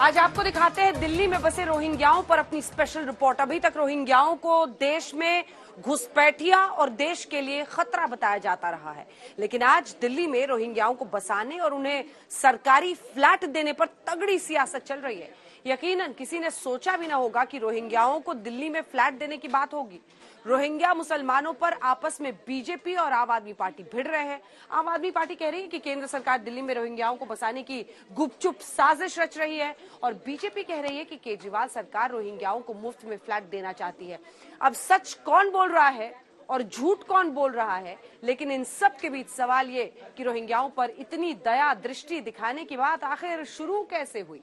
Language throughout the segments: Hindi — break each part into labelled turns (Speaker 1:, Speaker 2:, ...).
Speaker 1: आज आपको दिखाते हैं दिल्ली में बसे रोहिंग्याओं पर अपनी स्पेशल रिपोर्ट। अभी तक रोहिंग्याओं को देश में घुसपैठिया और देश के लिए खतरा बताया जाता रहा है, लेकिन आज दिल्ली में रोहिंग्याओं को बसाने और उन्हें सरकारी फ्लैट देने पर तगड़ी सियासत चल रही है। यकीनन किसी ने सोचा भी ना होगा कि रोहिंग्याओं को दिल्ली में फ्लैट देने की बात होगी। रोहिंग्या मुसलमानों पर आपस में बीजेपी और आम आदमी पार्टी भिड़ रहे हैं। आम आदमी पार्टी कह रही है कि केंद्र सरकार दिल्ली में रोहिंग्याओं को बसाने की गुपचुप साजिश रच रही है, और बीजेपी कह रही है कि केजरीवाल सरकार रोहिंग्याओं को मुफ्त में फ्लैट देना चाहती है। अब सच कौन बोल रहा है और झूठ कौन बोल रहा है, लेकिन इन सब के बीच सवाल ये कि रोहिंग्याओं पर इतनी दया दृष्टि दिखाने की बात आखिर शुरू कैसे हुई।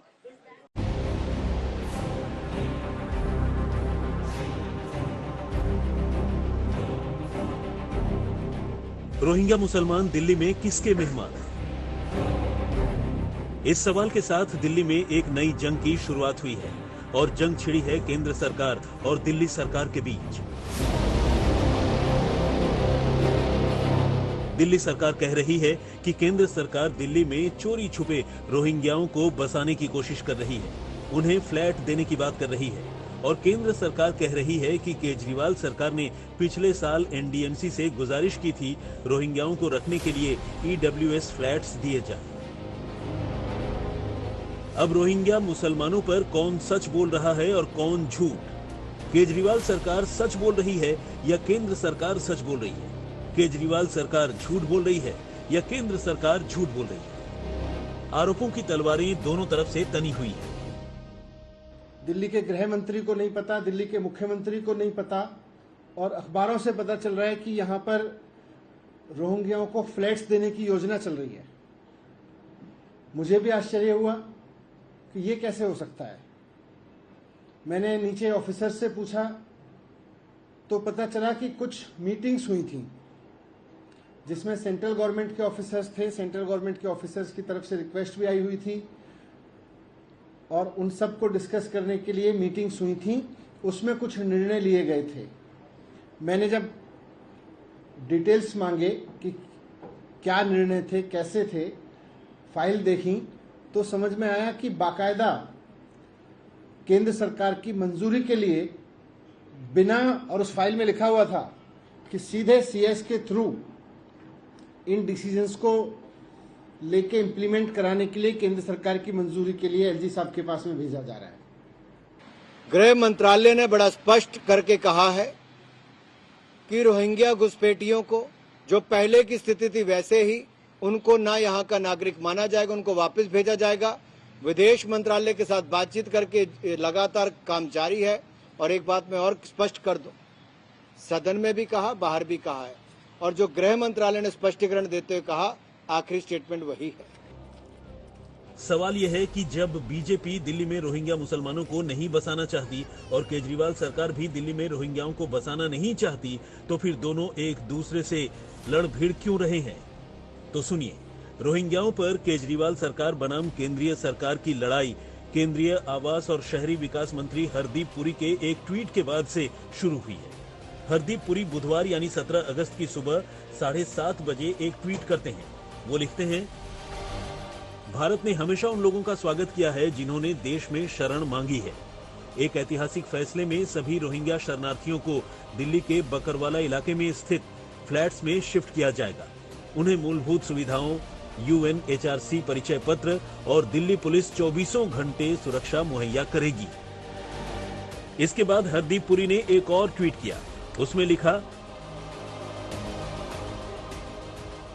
Speaker 2: रोहिंग्या मुसलमान दिल्ली में किसके मेहमान हैं? इस सवाल के साथ दिल्ली में एक नई जंग की शुरुआत हुई है और जंग छिड़ी है केंद्र सरकार और दिल्ली सरकार के बीच। दिल्ली सरकार कह रही है कि केंद्र सरकार दिल्ली में चोरी छुपे रोहिंग्याओं को बसाने की कोशिश कर रही है, उन्हें फ्लैट देने की बात कर रही है। और केंद्र सरकार कह रही है कि केजरीवाल सरकार ने पिछले साल एनडीएमसी से गुजारिश की थी रोहिंग्याओं को रखने के लिए ईडब्ल्यूएस फ्लैट्स दिए जाएं। अब रोहिंग्या मुसलमानों पर कौन सच बोल रहा है और कौन झूठ? केजरीवाल सरकार सच बोल रही है या केंद्र सरकार सच बोल रही है? केजरीवाल सरकार झूठ बोल रही है या केंद्र सरकार झूठ बोल रही है? आरोपों की तलवारें दोनों तरफ से तनी हुई है।
Speaker 3: दिल्ली के गृह मंत्री को नहीं पता, दिल्ली के मुख्यमंत्री को नहीं पता, और अखबारों से पता चल रहा है कि यहां पर रोहिंग्याओं को फ्लैट्स देने की योजना चल रही है। मुझे भी आश्चर्य हुआ कि ये कैसे हो सकता है। मैंने नीचे ऑफिसर से पूछा तो पता चला कि कुछ मीटिंग्स हुई थी जिसमें सेंट्रल गवर्नमेंट के ऑफिसर्स थे। सेंट्रल गवर्नमेंट के ऑफिसर्स की तरफ से रिक्वेस्ट भी आई हुई थी और उन सब को डिस्कस करने के लिए मीटिंग्स हुई थी, उसमें कुछ निर्णय लिए गए थे। मैंने जब डिटेल्स मांगे कि क्या निर्णय थे, कैसे थे, फाइल देखी तो समझ में आया कि बाकायदा केंद्र सरकार की मंजूरी के लिए बिना, और उस फाइल में लिखा हुआ था कि सीधे सीएस के थ्रू इन डिसीजंस को लेके इंप्लीमेंट कराने के लिए केंद्र सरकार की मंजूरी के लिए एलजी साहब के पास में भेजा जा रहा है।
Speaker 4: गृह मंत्रालय ने बड़ा स्पष्ट करके कहा है कि रोहिंग्या घुसपैठियों को जो पहले की स्थिति थी वैसे ही उनको ना यहाँ का नागरिक माना जाएगा, उनको वापस भेजा जाएगा। विदेश मंत्रालय के साथ बातचीत करके लगातार काम जारी है। और एक बात मैं और स्पष्ट कर दूं, सदन में भी कहा, बाहर भी कहा है, और जो गृह मंत्रालय ने स्पष्टीकरण देते हुए कहा, आखिरी स्टेटमेंट वही है।
Speaker 2: सवाल यह है कि जब बीजेपी दिल्ली में रोहिंग्या मुसलमानों को नहीं बसाना चाहती और केजरीवाल सरकार भी दिल्ली में रोहिंग्याओं को बसाना नहीं चाहती, तो फिर दोनों एक दूसरे से लड़ भिड़ क्यों रहे हैं? तो सुनिए, रोहिंग्याओं पर केजरीवाल सरकार बनाम केंद्रीय सरकार की लड़ाई केंद्रीय आवास और शहरी विकास मंत्री हरदीप पुरी के एक ट्वीट के बाद से शुरू हुई है। हरदीप पुरी बुधवार यानी 17 अगस्त की सुबह 7:30 बजे एक ट्वीट करते हैं। वो लिखते हैं, भारत ने हमेशा उन लोगों का स्वागत किया है जिन्होंने देश में शरण मांगी है। एक ऐतिहासिक फैसले में सभी रोहिंग्या शरणार्थियों को दिल्ली के बकरवाला इलाके में स्थित फ्लैट्स में शिफ्ट किया जाएगा। उन्हें मूलभूत सुविधाओं, यूएनएचआरसी परिचय पत्र और दिल्ली पुलिस 24 घंटे सुरक्षा मुहैया करेगी। इसके बाद हरदीप पुरी ने एक और ट्वीट किया। उसमें लिखा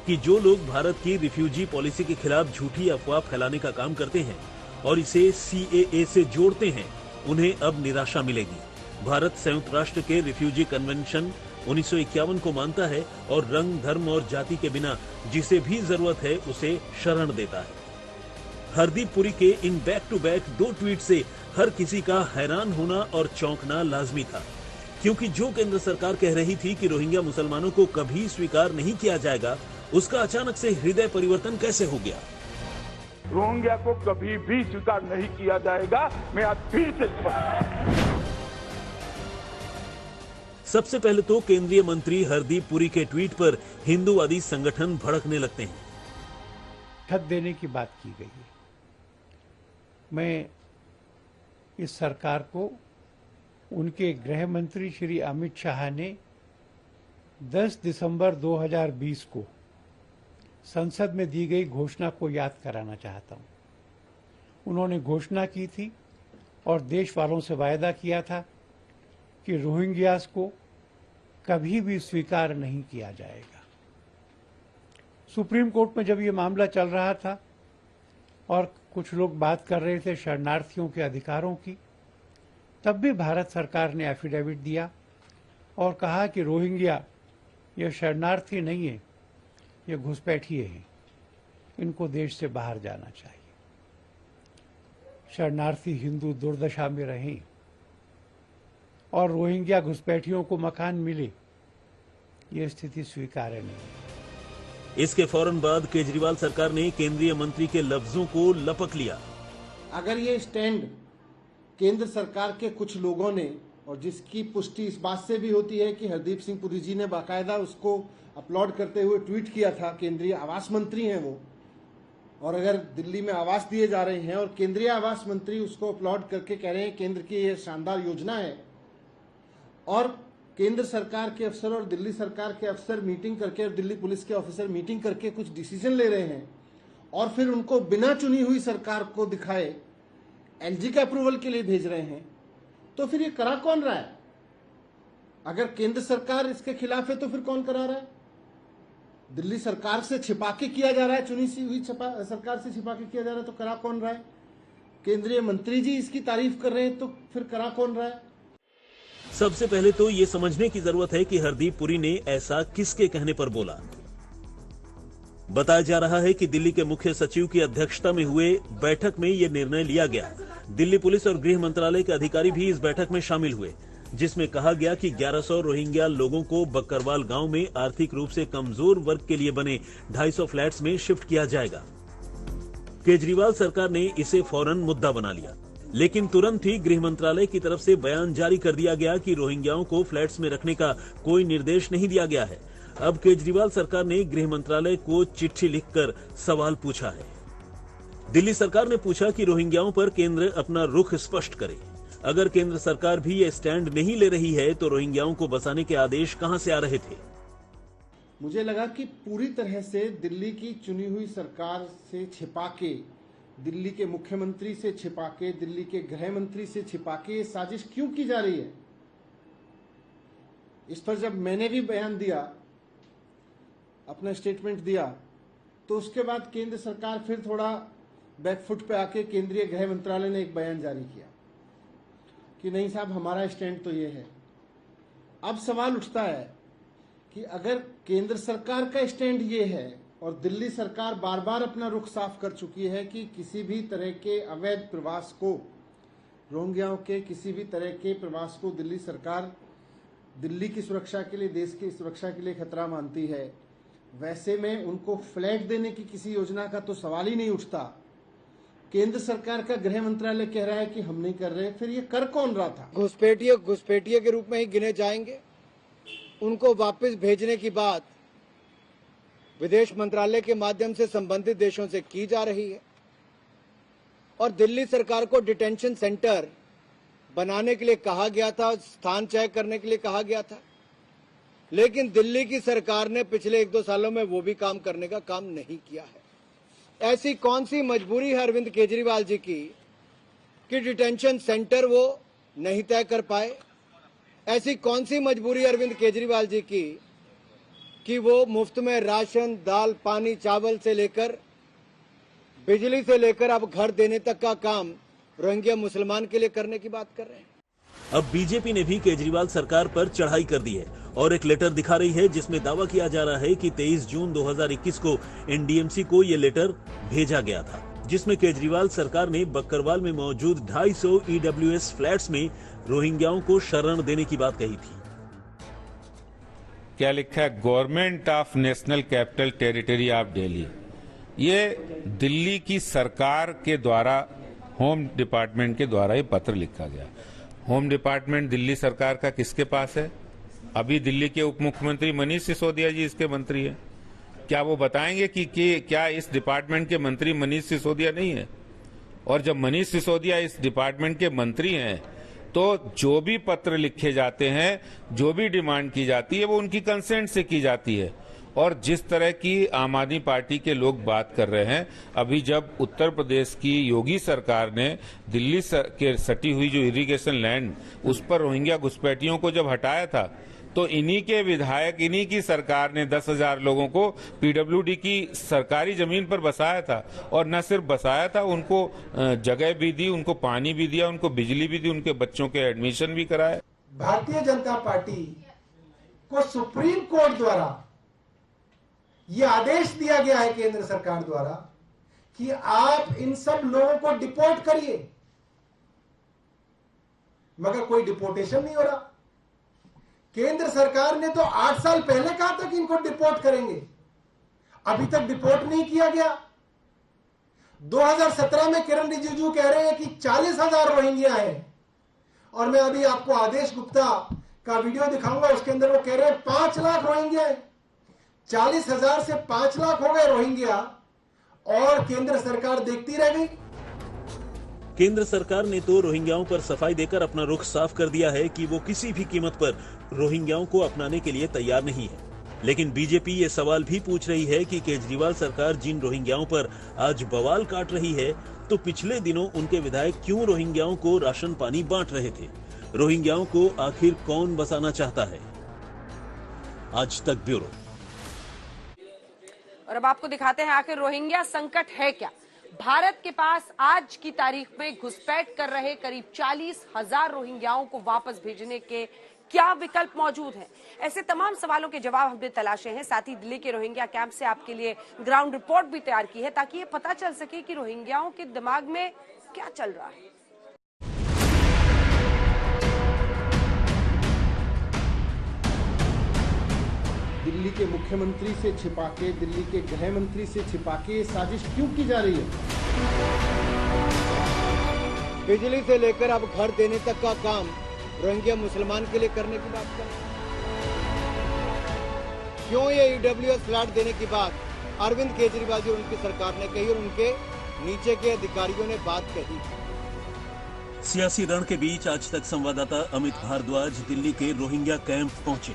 Speaker 2: कि जो लोग भारत की रिफ्यूजी पॉलिसी के खिलाफ झूठी अफवाह फैलाने का काम करते हैं और इसे सीएए से जोड़ते हैं, उन्हें अब निराशा मिलेगी। भारत संयुक्त राष्ट्र के रिफ्यूजी कन्वेंशन 1951 को मानता है और रंग, धर्म और जाति के बिना जिसे भी जरूरत है उसे शरण देता है। हरदीप पुरी के इन बैक टू बैक 2 ट्वीट से हर किसी का हैरान होना और चौंकना लाजमी था, क्योंकि जो केंद्र सरकार कह रही थी कि रोहिंग्या मुसलमानों को कभी स्वीकार नहीं किया जाएगा, उसका अचानक से हृदय परिवर्तन कैसे हो गया?
Speaker 5: रोहिंग्या को कभी भी स्वीकार नहीं किया जाएगा। मैं आज फिर से
Speaker 2: सबसे पहले तो केंद्रीय मंत्री हरदीप पुरी के ट्वीट पर हिंदूवादी संगठन भड़कने लगते हैं।
Speaker 6: छत देने की बात की गई है। मैं इस सरकार को उनके गृह मंत्री श्री अमित शाह ने 10 दिसंबर 2020 को संसद में दी गई घोषणा को याद कराना चाहता हूं। उन्होंने घोषणा की थी और देश वालों से वायदा किया था कि रोहिंग्यास को कभी भी स्वीकार नहीं किया जाएगा। सुप्रीम कोर्ट में जब ये मामला चल रहा था और कुछ लोग बात कर रहे थे शरणार्थियों के अधिकारों की, तब भी भारत सरकार ने एफिडेविट दिया और कहा कि रोहिंग्या ये शरणार्थी नहीं है, ये घुसपैठिए हैं, इनको देश से बाहर जाना चाहिए। शरणार्थी हिंदू दुर्दशा में रहें और रोहिंग्या घुसपैठियों को मकान मिले, ये स्थिति स्वीकार्य नहीं है।
Speaker 2: इसके फौरन बाद केजरीवाल सरकार ने केंद्रीय मंत्री के लफ्जों को लपक लिया।
Speaker 3: अगर ये स्टैंड केंद्र सरकार के कुछ लोगों ने, और जिसकी पुष्टि इस बात से भी होती है कि हरदीप सिंह पुरी जी ने बाकायदा उसको अपलोड करते हुए ट्वीट किया था, केंद्रीय आवास मंत्री हैं वो, और अगर दिल्ली में आवास दिए जा रहे हैं और केंद्रीय आवास मंत्री उसको अपलोड करके कह रहे हैं केंद्र की ये शानदार योजना है, और केंद्र सरकार के अफसर और दिल्ली सरकार के अफसर मीटिंग करके और दिल्ली पुलिस के ऑफिसर मीटिंग करके कुछ डिसीजन ले रहे हैं और फिर उनको बिना चुनी हुई सरकार को दिखाए एलजी के अप्रूवल के लिए भेज रहे हैं, तो फिर ये करा कौन रहा है? अगर केंद्र सरकार इसके खिलाफ है तो फिर कौन करा रहा है? दिल्ली सरकार से छिपा के किया जा रहा है, चुनी सी हुई सरकार से छिपा के किया जा रहा है, तो करा कौन रहा है? केंद्रीय मंत्री जी इसकी तारीफ कर रहे हैं, तो फिर करा कौन रहा है?
Speaker 2: सबसे पहले तो ये समझने की जरूरत है कि हरदीप पुरी ने ऐसा किसके कहने पर बोला। बताया जा रहा है कि दिल्ली के मुख्य सचिव की अध्यक्षता में हुए बैठक में यह निर्णय लिया गया। दिल्ली पुलिस और गृह मंत्रालय के अधिकारी भी इस बैठक में शामिल हुए, जिसमें कहा गया कि 1100 रोहिंग्या लोगों को बक्करवाल गांव में आर्थिक रूप से कमजोर वर्ग के लिए बने 250 फ्लैट्स में शिफ्ट किया जाएगा। केजरीवाल सरकार ने इसे फौरन मुद्दा बना लिया, लेकिन तुरंत ही गृह मंत्रालय की तरफ से बयान जारी कर दिया गया कि रोहिंग्याओं को फ्लैट्स में रखने का कोई निर्देश नहीं दिया गया है। अब केजरीवाल सरकार ने गृह मंत्रालय को चिट्ठी लिखकर सवाल पूछा है। दिल्ली सरकार ने पूछा कि रोहिंग्याओं पर केंद्र अपना रुख स्पष्ट करे। अगर केंद्र सरकार भी ये स्टैंड नहीं ले रही है तो रोहिंग्याओं को बसाने के आदेश कहां से आ रहे थे?
Speaker 3: मुझे लगा कि पूरी तरह से दिल्ली की चुनी हुई सरकार से छिपा के, दिल्ली के मुख्यमंत्री से छिपा के, दिल्ली के गृह मंत्री से छिपा के ये साजिश क्यों की जा रही है। इस पर जब मैंने भी बयान दिया, अपना स्टेटमेंट दिया, तो उसके बाद केंद्र सरकार फिर थोड़ा बैकफुट पे आके केंद्रीय गृह मंत्रालय ने एक बयान जारी किया कि नहीं साहब, हमारा स्टैंड तो ये है। अब सवाल उठता है कि अगर केंद्र सरकार का स्टैंड ये है और दिल्ली सरकार बार बार अपना रुख साफ कर चुकी है कि किसी भी तरह के अवैध प्रवास को, रोहिंग्याओं के किसी भी तरह के प्रवास को दिल्ली सरकार दिल्ली की सुरक्षा के लिए, देश की सुरक्षा के लिए खतरा मानती है, वैसे में उनको फ्लैट देने की किसी योजना का तो सवाल ही नहीं उठता। केंद्र सरकार का गृह मंत्रालय कह रहा है कि हम नहीं कर रहे, फिर ये कर कौन रहा था?
Speaker 4: घुसपैठिए के रूप में ही गिने जाएंगे। उनको वापस भेजने की बात विदेश मंत्रालय के माध्यम से संबंधित देशों से की जा रही है और दिल्ली सरकार को डिटेंशन सेंटर बनाने के लिए कहा गया था, स्थान तय करने के लिए कहा गया था, लेकिन दिल्ली की सरकार ने पिछले 1-2 सालों में वो भी काम करने का काम नहीं किया है। ऐसी कौन सी मजबूरी है अरविंद केजरीवाल जी की कि डिटेंशन सेंटर वो नहीं तय कर पाए? ऐसी कौन सी मजबूरी अरविंद केजरीवाल जी की कि वो मुफ्त में राशन, दाल, पानी, चावल से लेकर बिजली से लेकर अब घर देने तक का काम रोहिंग्या मुसलमान के लिए करने की बात कर रहे हैं?
Speaker 2: अब बीजेपी ने भी केजरीवाल सरकार पर चढ़ाई कर दी है और एक लेटर दिखा रही है जिसमें दावा किया जा रहा है कि 23 जून 2021 को एनडीएमसी को ये लेटर भेजा गया था, जिसमें केजरीवाल सरकार ने बक्करवाल में मौजूद 250 ईडब्ल्यूएस फ्लैट्स में रोहिंग्याओं को शरण देने की बात कही थी।
Speaker 7: क्या लिखा है? Government of national capital territory of Delhi. ये दिल्ली की सरकार के द्वारा, होम डिपार्टमेंट के द्वारा ये पत्र लिखा गया। होम डिपार्टमेंट दिल्ली सरकार का किसके पास है? अभी दिल्ली के उप मुख्यमंत्री मनीष सिसोदिया जी इसके मंत्री हैं। क्या वो बताएंगे कि क्या इस डिपार्टमेंट के मंत्री मनीष सिसोदिया नहीं है? और जब मनीष सिसोदिया इस डिपार्टमेंट के मंत्री हैं तो जो भी पत्र लिखे जाते हैं, जो भी डिमांड की जाती है, वो उनकी कंसेंट से की जाती है। और जिस तरह की आम आदमी पार्टी के लोग बात कर रहे हैं, अभी जब उत्तर प्रदेश की योगी सरकार ने दिल्ली के सटी हुई जो इरिगेशन लैंड, उस पर रोहिंग्या घुसपैठियों को जब हटाया था, तो इन्हीं के विधायक, इन्हीं की सरकार ने 10,000 लोगों को पीडब्ल्यूडी की सरकारी जमीन पर बसाया था। और न सिर्फ बसाया था, उनको जगह भी दी, उनको पानी भी दिया, उनको बिजली भी दी, उनके बच्चों के एडमिशन भी कराए।
Speaker 8: भारतीय जनता पार्टी को सुप्रीम कोर्ट द्वारा यह आदेश दिया गया है केंद्र सरकार द्वारा कि आप इन सब लोगों को डिपोर्ट करिए, मगर कोई डिपोर्टेशन नहीं हो रहा। केंद्र सरकार ने तो 8 साल पहले कहा था कि इनको डिपोर्ट करेंगे, अभी तक डिपोर्ट नहीं किया गया। 2017 में किरण रिजिजू कह रहे हैं कि 40,000 रोहिंग्या हैं, और मैं अभी आपको आदेश गुप्ता का वीडियो दिखाऊंगा, उसके अंदर वो कह रहे हैं 5 लाख रोहिंग्या हैं। 40,000 से 5 लाख हो गए रोहिंग्या, और केंद्र सरकार देखती रह गई।
Speaker 2: केंद्र सरकार ने तो रोहिंग्याओं पर सफाई देकर अपना रुख साफ कर दिया है कि वो किसी भी कीमत पर रोहिंग्याओं को अपनाने के लिए तैयार नहीं है। लेकिन बीजेपी ये सवाल भी पूछ रही है कि केजरीवाल सरकार जिन रोहिंग्याओं पर आज बवाल काट रही है, तो पिछले दिनों उनके विधायक क्यों रोहिंग्याओं को राशन पानी बांट रहे थे? रोहिंग्याओं को आखिर कौन बसाना चाहता है? आज तक ब्यूरो।
Speaker 1: और अब आपको दिखाते हैं आखिर रोहिंग्या संकट है क्या। भारत के पास आज की तारीख में घुसपैठ कर रहे करीब 40,000 रोहिंग्याओं को वापस भेजने के क्या विकल्प मौजूद हैं? ऐसे तमाम सवालों के जवाब हमने तलाशे हैं। साथ ही दिल्ली के रोहिंग्या कैंप से आपके लिए ग्राउंड रिपोर्ट भी तैयार की है, ताकि ये पता चल सके कि रोहिंग्याओं के दिमाग में क्या चल रहा है।
Speaker 3: दिल्ली के मुख्यमंत्री से छिपा के, दिल्ली के गृह मंत्री से छिपा के ये साजिश क्यों की जा रही है?
Speaker 4: बिजली से लेकर अब घर देने तक का काम रोहिंग्या मुसलमान के लिए करने की बात कर, क्यों ये ईडब्ल्यूएस फ्लैट देने की बात अरविंद केजरीवाल जी और उनकी सरकार ने कही और उनके नीचे के अधिकारियों ने बात कही।
Speaker 2: सियासी रण के बीच आज तक संवाददाता अमित भारद्वाज दिल्ली के रोहिंग्या कैंप पहुंचे,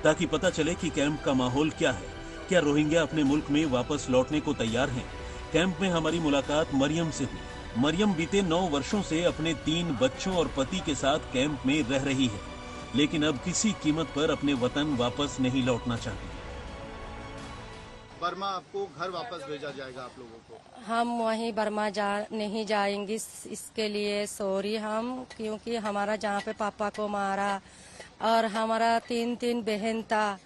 Speaker 2: ताकि पता चले कि कैंप का माहौल क्या है। क्या रोहिंग्या अपने मुल्क में वापस लौटने को तैयार हैं? कैंप में हमारी मुलाकात मरियम से हुई। मरियम बीते 9 वर्षों से अपने 3 बच्चों और पति के साथ कैंप में रह रही है, लेकिन अब किसी कीमत पर अपने वतन वापस नहीं लौटना चाहती।
Speaker 9: बर्मा आपको घर वापस भेजा जाएगा आप लोगों को?
Speaker 10: हम वहीं बर्मा नहीं जाएंगे, इसके लिए सॉरी हम, क्योंकि हमारा जहाँ पे पापा को मारा और हमारा 3 बहन था।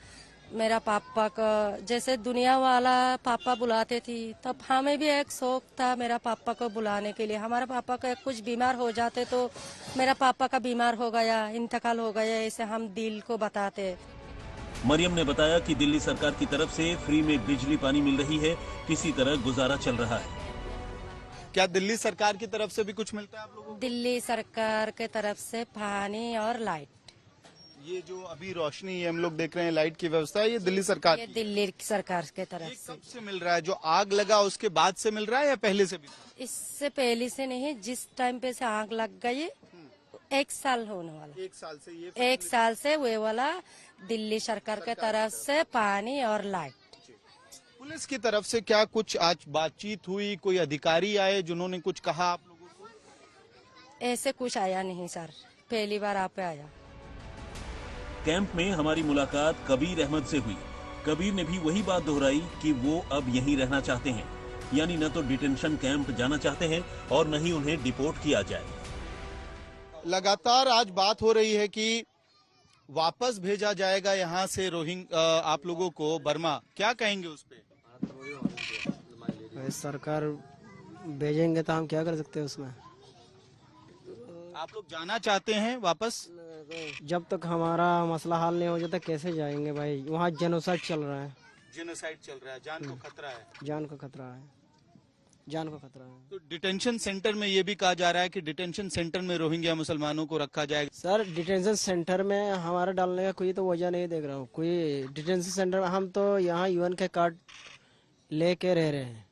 Speaker 10: मेरा पापा को जैसे दुनिया वाला पापा बुलाते थी, तब हमें भी एक शौक था मेरा पापा को बुलाने के लिए। हमारा पापा को कुछ बीमार हो जाते तो मेरा पापा का बीमार हो गया, इंतकाल हो गया, ऐसे हम दिल को बताते।
Speaker 2: मरियम ने बताया कि दिल्ली सरकार की तरफ से फ्री में बिजली पानी मिल रही है, किसी तरह गुजारा चल रहा है।
Speaker 9: क्या दिल्ली सरकार की तरफ से भी कुछ मिलता है आप लोगों को?
Speaker 10: दिल्ली सरकार की तरफ से पानी और लाइट।
Speaker 9: ये जो अभी रोशनी हम लोग देख रहे हैं, लाइट की व्यवस्था है, ये दिल्ली सरकार
Speaker 10: ये दिल्ली सरकार की तरफ
Speaker 9: ये
Speaker 10: से।
Speaker 9: कब से मिल रहा है? जो आग लगा उसके बाद से मिल रहा है या पहले से भी?
Speaker 10: इससे पहले से नहीं, जिस टाइम पे से आग लग गई 1 साल होने वाला।
Speaker 9: 1 साल से ये
Speaker 10: 1 साल से वे वाला दिल्ली सरकार की तरफ से पानी और लाइट।
Speaker 9: पुलिस की तरफ से क्या कुछ आज बातचीत हुई? कोई अधिकारी आए जिन्होंने कुछ कहा आप लोगों को?
Speaker 10: ऐसे कुछ आया नहीं सर, पहली बार आप पे आया।
Speaker 2: कैंप में हमारी मुलाकात कबीर अहमद से हुई। कबीर ने भी वही बात दोहराई कि वो अब यहीं रहना चाहते हैं, यानी न तो डिटेंशन कैंप जाना चाहते हैं और न ही उन्हें डिपोर्ट किया जाए।
Speaker 9: लगातार आज बात हो रही है कि वापस भेजा जाएगा यहाँ से आप लोगों को बर्मा। क्या कहेंगे उस पे?
Speaker 11: सरकार भेजेंगे तो हम क्या कर सकते हैं उसमें।
Speaker 9: आप लोग जाना चाहते हैं वापस?
Speaker 11: जब तक हमारा मसला हल नहीं हो जाता कैसे जाएंगे भाई? वहाँ जेनोसाइड चल रहा है।
Speaker 9: जेनोसाइड चल रहा है, जान को खतरा है।
Speaker 11: जान को खतरा है, जान को खतरा है।
Speaker 9: तो डिटेंशन सेंटर में ये भी कहा जा रहा है कि डिटेंशन सेंटर में रोहिंग्या मुसलमानों को रखा जाएगा।
Speaker 11: सर डिटेंशन सेंटर में हमारा डालने का कोई तो वजह नहीं देख रहा हूँ। कोई डिटेंशन सेंटर में हम तो यहाँ यूएन के कार्ड लेके रह रहे हैं।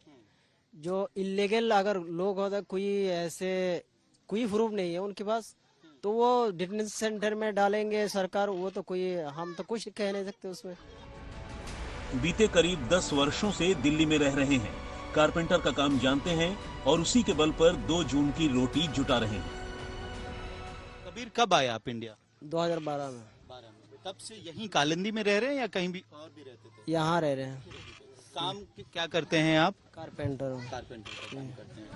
Speaker 11: जो इलीगल अगर लोग होता, कोई ऐसे कोई प्रूफ नहीं है उनके पास, तो वो डिटेंशन सेंटर में डालेंगे सरकार, वो तो कोई, हम तो कुछ कह नहीं सकते उसमें।
Speaker 2: बीते करीब 10 वर्षों से दिल्ली में रह रहे हैं, कारपेंटर का काम जानते हैं और उसी के बल पर 2 जून की रोटी जुटा रहे हैं।
Speaker 9: कबीर कब आए आप इंडिया?
Speaker 11: 2012 में।
Speaker 9: तब से यहीं कालिंदी में रह रहे हैं या कहीं भी और भी रहते थे?
Speaker 11: यहाँ रह रहे हैं।
Speaker 9: काम क्या करते हैं आप?
Speaker 11: कारपेंटर।
Speaker 9: कारपेंटर का काम करते हैं।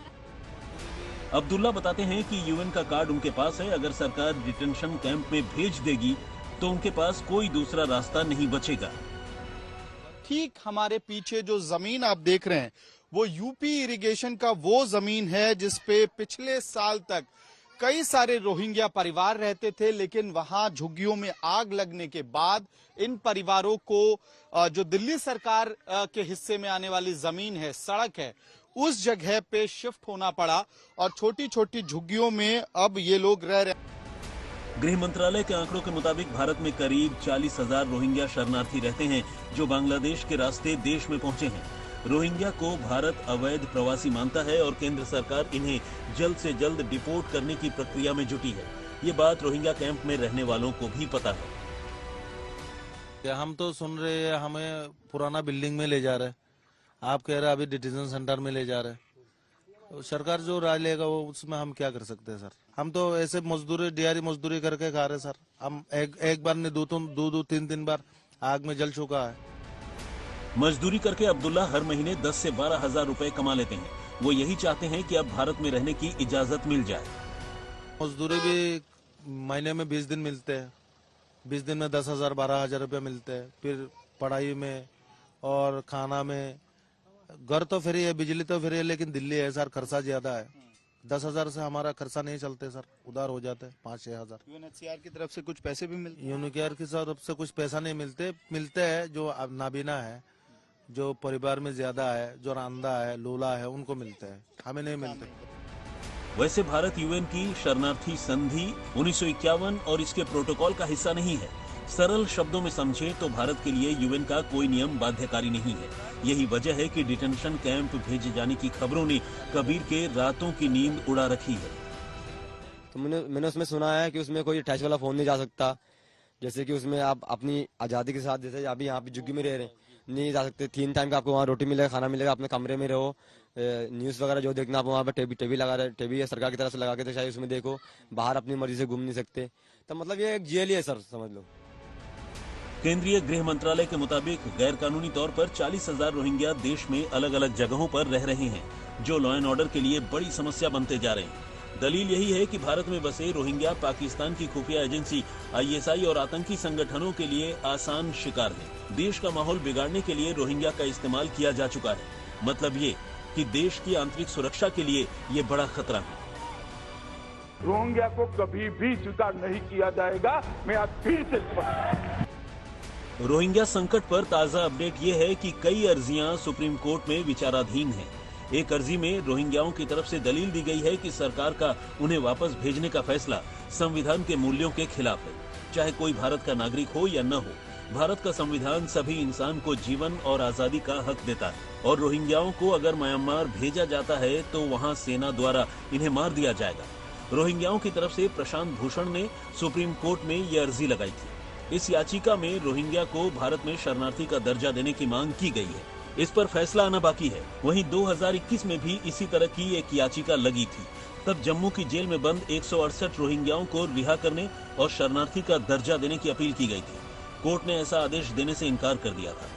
Speaker 2: अब्दुल्ला बताते हैं कि यूएन का कार्ड उनके पास है, अगर सरकार डिटेंशन कैंप में भेज देगी तो उनके पास कोई दूसरा रास्ता नहीं बचेगा।
Speaker 9: ठीक हमारे पीछे जो जमीन आप देख रहे हैं वो यूपी इरिगेशन का वो जमीन है जिसपे पिछले साल तक कई सारे रोहिंग्या परिवार रहते थे, लेकिन वहां झुग्गियों में आग लगने के बाद इन परिवारों को जो दिल्ली सरकार के हिस्से में आने वाली जमीन है, सड़क है, उस जगह पे शिफ्ट होना पड़ा और छोटी छोटी झुग्गियों में अब ये लोग रह रहे हैं।
Speaker 2: गृह मंत्रालय के आंकड़ों के मुताबिक भारत में करीब 40,000 रोहिंग्या शरणार्थी रहते हैं जो बांग्लादेश के रास्ते देश में पहुंचे हैं। रोहिंग्या को भारत अवैध प्रवासी मानता है और केंद्र सरकार इन्हें जल्द से जल्द डिपोर्ट करने की प्रक्रिया में जुटी है। ये बात रोहिंग्या कैंप में रहने वालों को भी पता है।
Speaker 12: हम तो सुन रहे हैं हमें पुराना बिल्डिंग में ले जा रहे हैं, आप कह रहे हैं अभी डिटेंशन सेंटर में ले जा रहे हैं। सरकार जो राय लेगा वो उसमें हम क्या कर सकते हैं सर। हम तो ऐसे मजदूरी दिहाड़ी मजदूरी करके खा रहे सर। हम एक बार ने दो 3 बार आग में जल चुका है।
Speaker 2: मजदूरी करके अब्दुल्ला हर महीने 10 से 12 हजार रुपए कमा लेते हैं। वो यही चाहते हैं कि अब भारत में रहने की इजाजत मिल जाए।
Speaker 12: मजदूरी भी महीने में 20 दिन मिलते हैं, 20 दिन में 10,000 12,000 रुपये मिलते हैं। फिर पढ़ाई में और खाना में, घर तो फ्री है, बिजली तो फ्री है, लेकिन दिल्ली है सर, खर्चा ज्यादा है। 10,000 से हमारा खर्चा नहीं चलते सर, उधार हो जाते हैं 5-6 हजार।
Speaker 9: यूएनएचसीआर की तरफ से कुछ पैसे भी मिलते?
Speaker 12: यूएनएचसीआर की तरफ से कुछ पैसा नहीं मिलते हैं जो नाबीना है, जो परिवार में ज्यादा है, जो रांदा है, लूला है, उनको मिलते हैं, हमें नहीं मिलते।
Speaker 2: वैसे भारत यूएन की शरणार्थी संधि 1951 और इसके प्रोटोकॉल का हिस्सा नहीं है। सरल शब्दों में समझे तो भारत के लिए यूएन का कोई नियम बाध्यकारी नहीं है। यही वजह है कि डिटेंशन कैंप भेजे जाने की खबरों ने कबीर के रातों की नींद उड़ा रखी है।
Speaker 13: तो मैंने उसमें सुना है कि उसमें कोई अटैच वाला फोन नहीं जा सकता, जैसे कि उसमें आप अपनी आजादी के साथ, जैसे अभी यहाँ पे झुग्गी में रह रहे हैं, नहीं जा सकते। 3 टाइम का आपको वहाँ रोटी मिलेगा, खाना मिलेगा, अपने कमरे में रहो, न्यूज वगैरह जो देखना आप वहाँ पे टीवी लगा रहे, टीवी सरकार की तरफ से लगा के तो शायद उसमें देखो, बाहर अपनी मर्जी से घूम नहीं सकते। तो मतलब ये एक जेल ही है सर, समझ लो।
Speaker 2: केंद्रीय गृह मंत्रालय के मुताबिक गैर कानूनी तौर पर 40,000 रोहिंग्या देश में अलग अलग जगहों पर रह रहे हैं, जो लॉ एंड ऑर्डर के लिए बड़ी समस्या बनते जा रहे हैं। दलील यही है कि भारत में बसे रोहिंग्या पाकिस्तान की खुफिया एजेंसी ISI और आतंकी संगठनों के लिए आसान शिकार है। देश का माहौल बिगाड़ने के लिए रोहिंग्या का इस्तेमाल किया जा चुका है। मतलब ये कि देश की आंतरिक सुरक्षा के लिए ये बड़ा खतरा है।
Speaker 5: रोहिंग्या को कभी भी स्वीकार नहीं किया जाएगा। मैं आज फिर से
Speaker 2: रोहिंग्या संकट पर ताजा अपडेट ये है कि कई अर्जियां सुप्रीम कोर्ट में विचाराधीन हैं। एक अर्जी में रोहिंग्याओं की तरफ से दलील दी गई है कि सरकार का उन्हें वापस भेजने का फैसला संविधान के मूल्यों के खिलाफ है। चाहे कोई भारत का नागरिक हो या न हो, भारत का संविधान सभी इंसान को जीवन और आजादी का हक देता है। और रोहिंग्याओं को अगर म्यांमार भेजा जाता है तो वहाँ सेना द्वारा इन्हें मार दिया जाएगा। रोहिंग्याओं की तरफ से प्रशांत भूषण ने सुप्रीम कोर्ट में ये अर्जी लगाई थी। इस याचिका में रोहिंग्या को भारत में शरणार्थी का दर्जा देने की मांग की गई है। इस पर फैसला आना बाकी है। वहीं 2021 में भी इसी तरह की एक याचिका लगी थी। तब जम्मू की जेल में बंद 168 रोहिंग्याओं को रिहा करने और शरणार्थी का दर्जा देने की अपील की गई थी। कोर्ट ने ऐसा आदेश देने से इनकार कर दिया था।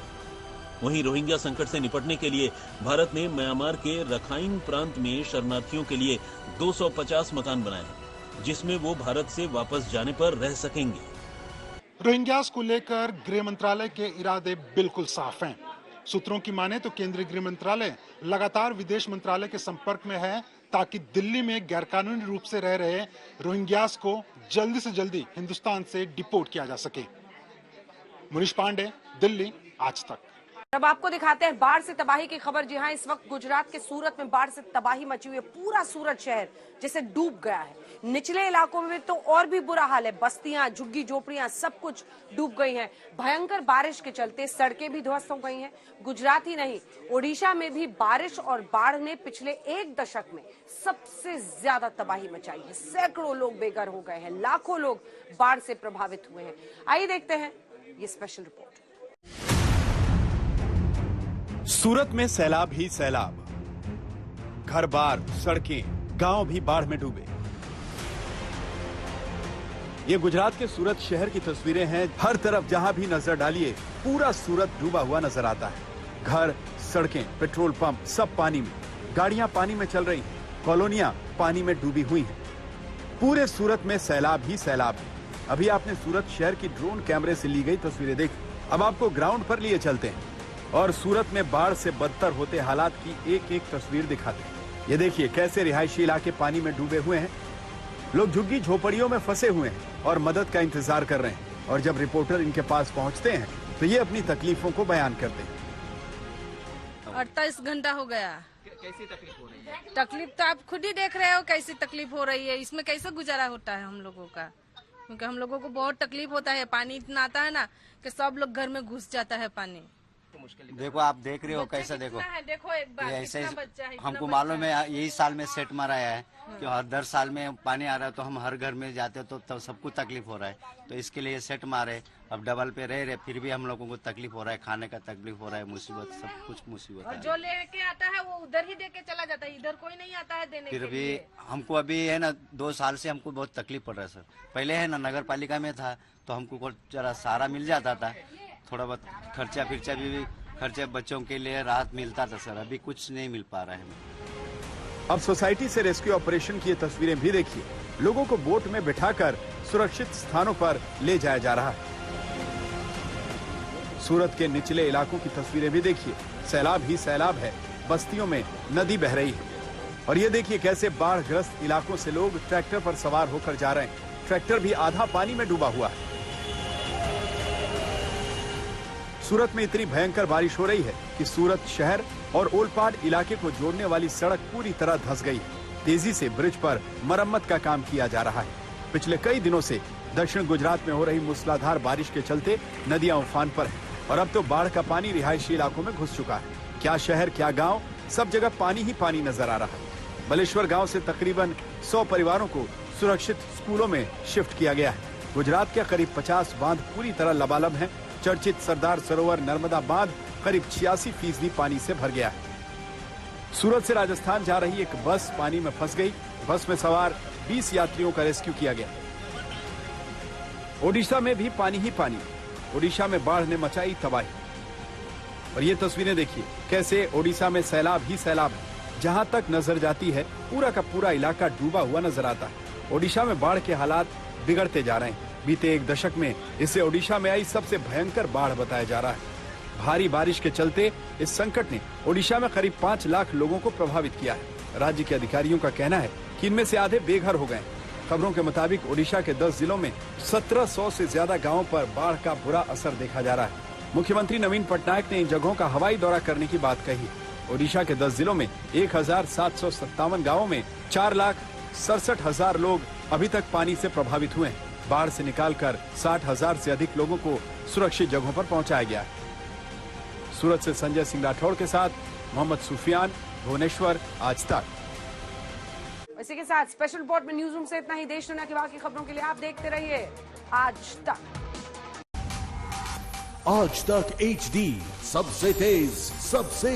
Speaker 2: वहीं रोहिंग्या संकट से निपटने के लिए भारत ने म्यांमार के रखाइन प्रांत में शरणार्थियों के लिए 250 मकान बनाए हैं, जिसमें वो भारत से वापस जाने पर रह सकेंगे।
Speaker 14: रोहिंग्यास को लेकर गृह मंत्रालय के इरादे बिल्कुल साफ हैं। सूत्रों की माने तो केंद्रीय गृह मंत्रालय लगातार विदेश मंत्रालय के संपर्क में है ताकि दिल्ली में गैरकानूनी रूप से रह रहे रोहिंग्यास को जल्दी से जल्दी हिंदुस्तान से डिपोर्ट किया जा सके। मुनीश पांडे, दिल्ली, आज तक।
Speaker 1: अब आपको दिखाते हैं बाढ़ से तबाही की खबर। जी हां, इस वक्त गुजरात के सूरत में बाढ़ से तबाही मची हुई है। पूरा सूरत शहर जैसे डूब गया है। निचले इलाकों में तो और भी बुरा हाल है। बस्तियां, झुग्गी झोपड़ियां सब कुछ डूब गई हैं। भयंकर बारिश के चलते सड़कें भी ध्वस्त हो गई हैं। गुजरात ही नहीं, ओडिशा में भी बारिश और बाढ़ ने पिछले एक दशक में सबसे ज्यादा तबाही मचाई है। सैकड़ों लोग बेघर हो गए हैं, लाखों लोग बाढ़ से प्रभावित हुए हैं। आइए देखते हैं ये स्पेशल रिपोर्ट।
Speaker 15: सूरत में सैलाब ही सैलाब, घर बार, सड़कें, गांव भी बाढ़ में डूबे। ये गुजरात के सूरत शहर की तस्वीरें हैं। हर तरफ जहां भी नजर डालिए पूरा सूरत डूबा हुआ नजर आता है। घर, सड़कें, पेट्रोल पंप सब पानी में, गाड़ियां पानी में चल रही हैं, कॉलोनियां पानी में डूबी हुई हैं। पूरे सूरत में सैलाब ही सैलाब है। अभी आपने सूरत शहर की ड्रोन कैमरे से ली गई तस्वीरें देखी। अब आपको ग्राउंड पर लिए चलते हैं और सूरत में बाढ़ से बदतर होते हालात की एक एक तस्वीर दिखाते हैं। ये देखिए कैसे रिहायशी इलाके पानी में डूबे हुए हैं। लोग झुग्गी झोपड़ियों में फंसे हुए हैं और मदद का इंतजार कर रहे हैं। और जब रिपोर्टर इनके पास पहुंचते हैं तो ये अपनी तकलीफों को बयान करते हैं।
Speaker 16: 48 घंटा हो गया।
Speaker 17: कैसी तकलीफ हो रही है?
Speaker 16: तकलीफ तो आप खुद ही देख रहे हो कैसी तकलीफ हो रही है। इसमें कैसे गुजारा होता है हम लोगों का, क्योंकि हम लोगों को बहुत तकलीफ होता है। पानी इतना आता है ना कि सब लोग घर में घुस जाता है पानी।
Speaker 17: देखो आप देख रहे हो कैसा, देखो
Speaker 16: देखो एक बार
Speaker 17: ऐसे
Speaker 16: बच्चा है,
Speaker 17: हमको मालूम है यही साल में सेट मराया है कि हर 10 साल में पानी आ रहा है तो हम हर घर में जाते तो तब सबको तकलीफ हो रहा है। तो इसके लिए सेट मारे, अब डबल पे रह रहे, फिर भी हम लोगों को तकलीफ हो रहा है, खाने का तकलीफ हो रहा है, मुसीबत सब कुछ मुसीबत
Speaker 16: और
Speaker 17: है।
Speaker 16: जो लेके आता है वो उधर ही देके चला जाता है, इधर कोई नहीं आता है देने
Speaker 17: फिर
Speaker 16: के
Speaker 17: भी
Speaker 16: लिए।
Speaker 17: हमको अभी है ना 2 साल से हमको बहुत तकलीफ पड़ रहा है सर। पहले है ना नगर पालिका में था तो हमको जरा सहारा मिल जाता था, थोड़ा बहुत खर्चा फिर्चा भी खर्चे बच्चों के लिए राहत मिलता था सर। अभी कुछ नहीं मिल पा रहा है हमें।
Speaker 15: अब सोसाइटी से रेस्क्यू ऑपरेशन की ये तस्वीरें भी देखिए। लोगों को बोट में बिठाकर सुरक्षित स्थानों पर ले जाया जा रहा है। सूरत के निचले इलाकों की तस्वीरें भी देखिए। सैलाब ही सैलाब है, बस्तियों में नदी बह रही है। और ये देखिए कैसे बाढ़ ग्रस्त इलाकों से लोग ट्रैक्टर पर सवार होकर जा रहे हैं। ट्रैक्टर भी आधा पानी में डूबा हुआ है। सूरत में इतनी भयंकर बारिश हो रही है कि सूरत शहर और ओलपाड इलाके को जोड़ने वाली सड़क पूरी तरह धंस गई है। तेजी से ब्रिज पर मरम्मत का काम किया जा रहा है। पिछले कई दिनों से दक्षिण गुजरात में हो रही मूसलाधार बारिश के चलते नदियां उफान पर हैं और अब तो बाढ़ का पानी रिहायशी इलाकों में घुस चुका है। क्या शहर क्या गांव, सब जगह पानी ही पानी नजर आ रहा है। बलेश्वर गांव से तकरीबन 100 परिवारों को सुरक्षित स्कूलों में शिफ्ट किया गया है। गुजरात के करीब 50 बांध पूरी तरह लबालब हैं। चर्चित सरदार सरोवर नर्मदा बांध करीब 86% पानी से भर गया है। सूरत से राजस्थान जा रही एक बस पानी में फंस गई। बस में सवार 20 यात्रियों का रेस्क्यू किया गया। ओडिशा में भी पानी ही पानी। ओडिशा में बाढ़ ने मचाई तबाही। और ये तस्वीरें देखिए कैसे ओडिशा में सैलाब ही सैलाब है। जहां तक नजर जाती है पूरा का पूरा इलाका डूबा हुआ नजर आता है। ओडिशा में बाढ़ के हालात बिगड़ते जा रहे हैं। बीते एक दशक में इसे ओडिशा में आई सबसे भयंकर बाढ़ बताया जा रहा है। भारी बारिश के चलते इस संकट ने ओडिशा में करीब 5 लाख लोगों को प्रभावित किया है। राज्य के अधिकारियों का कहना है कि इनमें से आधे बेघर हो गए। खबरों के मुताबिक ओडिशा के 10 जिलों में 1700 से ज्यादा गाँवों पर बाढ़ का बुरा असर देखा जा रहा है। मुख्यमंत्री नवीन पटनायक ने इन जगहों का हवाई दौरा करने की बात कही। ओडिशा के 10 जिलों में 1757 गाँवों में 4,67,000 लोग अभी तक पानी से प्रभावित हुए हैं। बाढ़ से निकालकर 60,000 से अधिक लोगों को सुरक्षित जगहों पर पहुंचाया गया है। सूरत से संजय सिंह राठौड़ के साथ मोहम्मद सुफियान, भुवनेश्वर, आज तक।
Speaker 1: इसी के साथ स्पेशल रिपोर्ट में न्यूज रूम से इतना ही। देश दुनिया की बाकी खबरों के लिए आप देखते रहिए आज तक।
Speaker 18: आज तक HD, सबसे तेज, सबसे